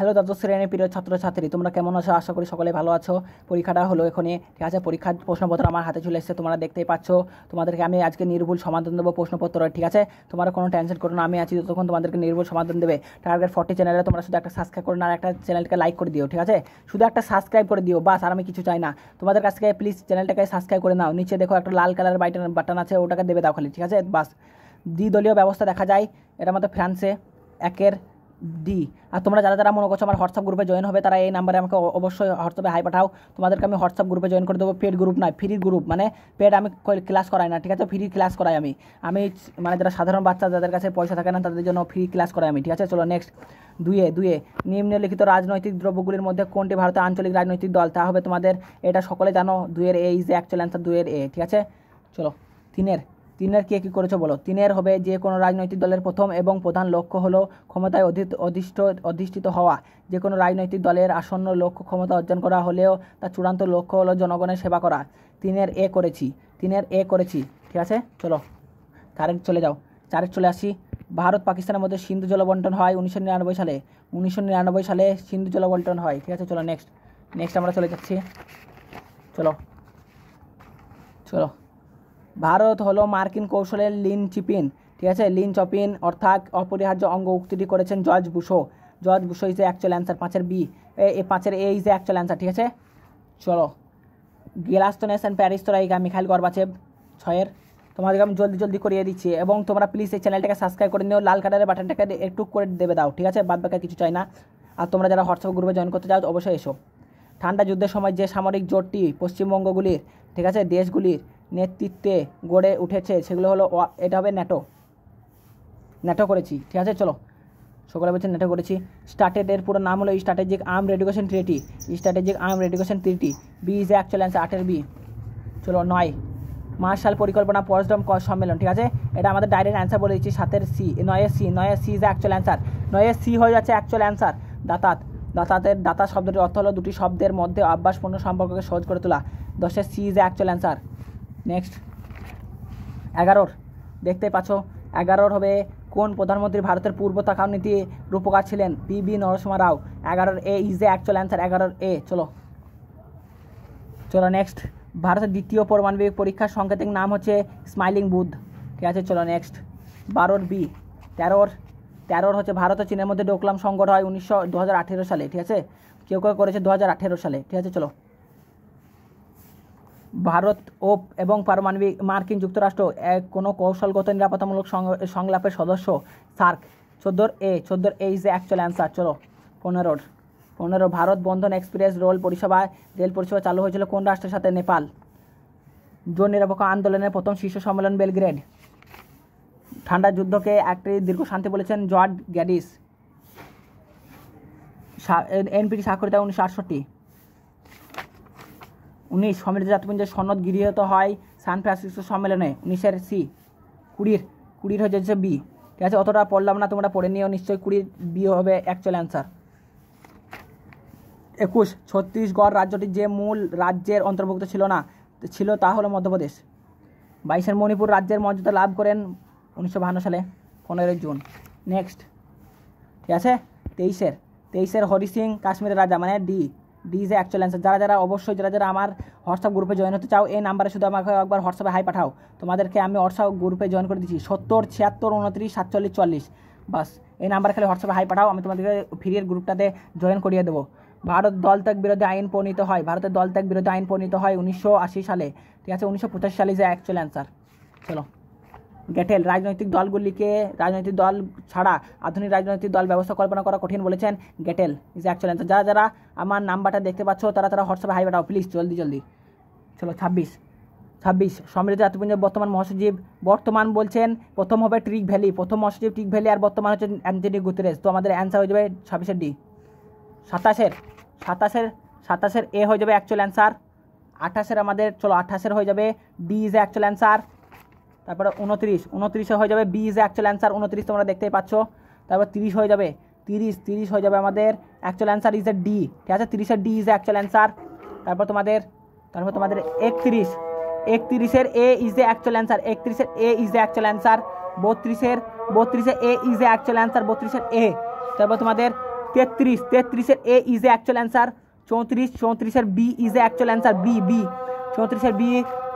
Hello দ্বাদশ শ্রেণীর প্রিয় ছাত্রছাত্রী, তোমরা কেমন আছো? আশা করি সকলে ভালো আছো। পরীক্ষাটা হলো এখনই, ঠিক আছে। পরীক্ষার প্রশ্নপত্র আমার হাতে চলে এসেছে, তোমরা দেখতেই পাচ্ছ। তোমাদেরকে আমি আজকে নির্ভুল সমাধান দেবো প্রশ্নপত্র, ঠিক আছে। তোমরা কোনো টেনশন করো না, আমি আছি যতক্ষণ তোমাদেরকে নির্ভুল সমাধান দেবে। টার্গেট 40 চ্যানেলে তোমরা শুধু একটা সাবস্ক্রাইব করে না, আর একটা চ্যানেলকে লাইক করে দিও, ঠিক আছে। শুধু একটা সাবস্ক্রাইব করে দিও, বাস, আর আমি কিছু চাই না তোমাদের কাছ থেকে। প্লিজ চ্যানেলটাকে সাবস্ক্রাইব করে নাও। নিচে দেখো একটা লাল কালার বাটন আছে, ওটাকে দেবে দাও খালি, ঠিক আছে। বাস, দ্বিদলীয় ব্যবস্থা দেখা যায়, এটা আমাদের ফ্রান্সে 1 ডি। আর তোমরা যারা যারা মনে করছো আমার হোয়াটসঅ্যাপ গ্রুপে জয়েন হবে, তারা এই নাম্বারে আমাকে অবশ্যই হোয়াটসঅ্যাপে হাই পাঠাও। তোমাদেরকে আমি হোয়াটসঅ্যাপ গ্রুপে জয়েন করে দেবো। পেড গ্রুপ নয়, ফ্রি গ্রুপ, মানে পেড আমি ক্লাস করাই না, ঠিক আছে। ফ্রি ক্লাস করাই আমি মানে যারা সাধারণ বাচ্চা, যাদের কাছে পয়সা থাকে না, তাদের জন্য ফ্রি ক্লাস করাই আমি, ঠিক আছে। চলো নেক্সট। দুয়ে নিম্নলিখিত রাজনৈতিক দ্রব্যগুলির মধ্যে কোনটি ভারতের আঞ্চলিক রাজনৈতিক দল? তা হবে তোমাদের, এটা সকলে জানো, 2-এর এ ইজ অ্যাকচুয়াল অ্যান্সার, 2-এর এ, ঠিক আছে। চলো তিনের কে কী করেছো বলো। 3-এর হবে যে কোনো রাজনৈতিক দলের প্রথম এবং প্রধান লক্ষ্য হলো ক্ষমতায় অধিষ্ঠিত হওয়া। যে কোনো রাজনৈতিক দলের আসন্ন লক্ষ্য ক্ষমতা অর্জন করা হলেও তার চূড়ান্ত লক্ষ্য হলো জনগণের সেবা করা। 3-এর এ করেছি, ঠিক আছে। চলো 4-এ চলে যাও। 4-এ চলে আসি। ভারত পাকিস্তানের মধ্যে সিন্ধু জল বন্টন হয় 1999 সালে। 1999 সালে সিন্ধু জল বন্টন হয়, ঠিক আছে। চলো নেক্সট আমরা চলে যাচ্ছি। চলো ভারত হলো মার্কিন কৌশলের লিনচিপিন, ঠিক আছে। লিনচপিন অর্থাৎ অপরিহার্য অঙ্গ উক্তিটি করেছেন জর্জ বুশো ইজ এ অ্যাকচুয়াল অ্যান্সার। 5-এর বি, 5-এর A is a actual answer, ঠিক আছে। চলো glasnost and perestroika Mikhail Gorbachev. 6-এর তোমাদেরকে আমি জলদি করিয়ে দিচ্ছি, এবং তোমরা প্লিজ এই চ্যানেলটাকে সাবস্ক্রাইব করে নিও, লাল কালারের বাটনটাকে একটু করে দেবে দাও, ঠিক আছে। বাদ বাকি কিছু চাই না। আর তোমরা যারা হোয়াটসঅ্যাপ গ্রুপে জয়েন করতে চাও অবশ্যই এসো। ঠান্ডা যুদ্ধের সময় যে সামরিক জোটটি পশ্চিমবঙ্গগুলির, ঠিক আছে, দেশগুলির নেতৃত্বে গড়ে উঠেছে সেগুলো হলো, এটা হবে ন্যাটো করেছি, ঠিক আছে। চলো সকলে বলছেন ন্যাটো করেছি। স্টার্টেড এর পুরো নাম হলো strategic arm reduction treaty. B is actual answer, 8-এর বি। চলো 9, মার্শাল পরিকল্পনা পরস্পর সম্মেলন, ঠিক আছে। এটা আমাদের ডাইরেক্ট অ্যান্সার বলে দিচ্ছি, 7-এর সি। 9-এর সি ইজ অ্যাকচুয়াল অ্যান্সার। 9-এর সি হয়ে যাচ্ছে অ্যাকচুয়াল অ্যান্সার। দাতাত শব্দটির অর্থ হলো দুটি শব্দের মধ্যে অভ্যাসপূর্ণ সম্পর্ককে সহজ করে তোলা। 10-এর C is actual answer. Next 11-র দেখতে পাচ্ছ। 11-র হবে কোন প্রধানমন্ত্রী ভারতের পূর্ব তাকাও নীতি রূপকার ছিলেন? PB. Narasimha Rao. 11-র A is a actual answer, 11-র এ। চলো নেক্সট। ভারতের দ্বিতীয় পারমাণবিক পরীক্ষার সাংকেতিক নাম হচ্ছে স্মাইলিং বুথ, ঠিক আছে। চলো নেক্সট। 12-র বি। 13-র হচ্ছে ভারত ও চীনের মধ্যে ডোকলাম সংকট হয় 2018 সালে, ঠিক আছে। কেউ করেছে 2018 সালে, ঠিক আছে। চলো ভারত এবং পারমাণবিক মার্কিন যুক্তরাষ্ট্র কোনো কৌশলগত নিরাপত্তামূলক সংলাপের সদস্য সার্ক। 14-র A is a actual answer. চলো 15 ভারত বন্ধন এক্সপ্রেস রেল পরিষেবা চালু হয়েছিল কোন রাষ্ট্রের সাথে? নেপাল। জোট নিরপেক্ষ আন্দোলনের প্রথম শীর্ষ সম্মেলন বেলগ্রেড। ঠান্ডা যুদ্ধকে একটি দীর্ঘ শান্তি বলেছেন জর্জ গ্যাডিস। এনপিটি স্বাক্ষরিত 1968। 19 সম্মিলিত জাতিপুঞ্জের সনদ গৃহীত হয় সান ফ্রান্সিসকো সম্মেলনে। 19-এর সি। 20-র হয়ে যাচ্ছে বি, ঠিক আছে। অতটা পড়লাম না, তোমরা পড়ে নিও নিশ্চয়ই। 20-র বি হবে অ্যাকচুয়াল অ্যান্সার। 21 ছত্তিশগড় রাজ্যটি যে মূল রাজ্যের অন্তর্ভুক্ত ছিল তা হলো মধ্যপ্রদেশ। 22-এর মণিপুর রাজ্যের মর্যাদা লাভ করেন 1952 সালে, 15 জুন। নেক্সট, ঠিক আছে। 23-এর হরি সিং কাশ্মীরের রাজা, মানে D is a actual answer. যারা আমার হোয়াটসঅ্যাপ গ্রুপে জয়েন হতে চাও, এই নাম্বারে শুধু আমাকে একবার হোয়াটসঅ্যাপে হাই পাঠাও, তোমাদেরকে আমি হোয়াটসঅ্যাপ গ্রুপে জয়েন করে দিচ্ছি। 70 76 29 47 40, বাস এই নাম্বারে খালি হোয়াটসঅ্যাপে হাই পাঠাও, আমি তোমাদেরকে ফ্রির গ্রুপটাতে জয়েন করিয়ে দেবো। ভারতের দলত্যাগ বিরোধী আইন প্রণীত হয় 1980 সালে, ঠিক আছে। 1985 সালে ইজ অ্যাকচুয়াল অ্যান্সার। চলো গ্যাটেল রাজনৈতিক দল ছাড়া আধুনিক রাজনৈতিক দল ব্যবস্থা কল্পনা করা কঠিন বলেছেন গ্যাটেল, ইজ অ্যাকচুয়াল অ্যান্সার। যারা আমার নাম্বারটা দেখতে পাচ্ছ তারা হোয়াটসঅ্যাপে হাই পাঠাও প্লিজ, জলদি। চলো 26 সম্মিলিত জাতিপুঞ্জের বর্তমান মহাসচিব, বর্তমান বলছেন প্রথম হবে ট্রিক ভ্যালি, প্রথম মহাসচিব ট্রিক ভ্যালি, আর বর্তমান হচ্ছে অ্যান্টনি গুতেরেস। তো আমাদের অ্যান্সার হয়ে যাবে 26-এর ডি। 27-এর এ হয়ে যাবে অ্যাকচুয়াল অ্যান্সার। 28-এর আমাদের, চলো 28-এর হয়ে যাবে ডি ইজ অ্যাকচুয়াল অ্যান্সার। তারপরে 29 হয়ে যাবে বি ইজ অ্যাকচুয়াল অ্যান্সার। 29 তোমরা দেখতেই পাচ্ছ। তারপর 30 হয়ে যাবে, 30 হয়ে যাবে আমাদের actual answer is a D, ঠিক আছে। 30-এর ডি ইজ অ্যাকচুয়াল অ্যান্সার। তারপর তোমাদের 31-এর A is a actual answer. 31-এর A is a actual answer. 32-এর A is a actual answer. 32-এর এ। তারপর তোমাদের 33, 33-এর A is a actual answer. 34, 34-এর B is a actual answer, B B 34-এর বি।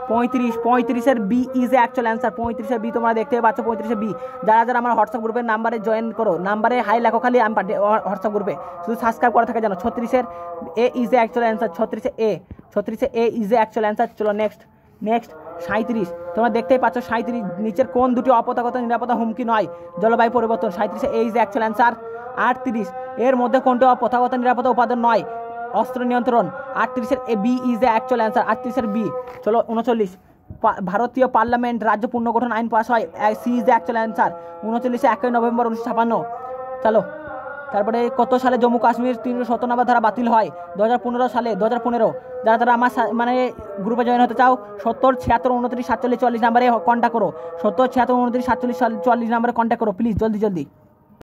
35, 35-এর B is a actual answer, 35-এর বি তোমরা দেখতে পাচ্ছ, 35-এর বি। যারা যারা আমার হোয়াটসঅ্যাপ গ্রুপের নাম্বারে জয়েন করো, নাম্বারে হাই লেখো খালি, আমি হোয়াটসঅ্যাপ গ্রুপে শুধু সাবস্ক্রাইব করা থাকে জানো। 36-এর A is a actual answer, 36-এর এ, 36-এর A is a actual answer. চলো নেক্সট। 37, তোমরা দেখতেই পাচ্ছ 37 নিচের কোন দুটি অপতাগত নিরাপত্তা হুমকি নয়? জলবায়ু পরিবর্তন, 37-এর এ ইজ এ অ্যাকচুয়াল অ্যান্সার। 38, এর মধ্যে কোনটি অপতাগত নিরাপত্তা উপাদান নয়? অস্ত্র নিয়ন্ত্রণ, 38-এর a B is a actual answer, 38-এর বি। চলো 39, ভারতীয় পার্লামেন্ট রাজ্য পুনর্গঠন আইন পাস হয়, C is a actual answer, 39-এ 1 নভেম্বর 1956। চলো তারপরে কত সালে জম্মু কাশ্মীর 370 নম্বর ধারা বাতিল হয়? 2015 সালে, 2015। যারা যারা আমার মানে গ্রুপে জয়েন হতে চাও 70 76 29 47 44 নাম্বারে কন্ট্যাক্ট করো, 70 76 29 47 44 নাম্বারে কন্ট্যাক্ট করো প্লিজ, জলদি জলদি।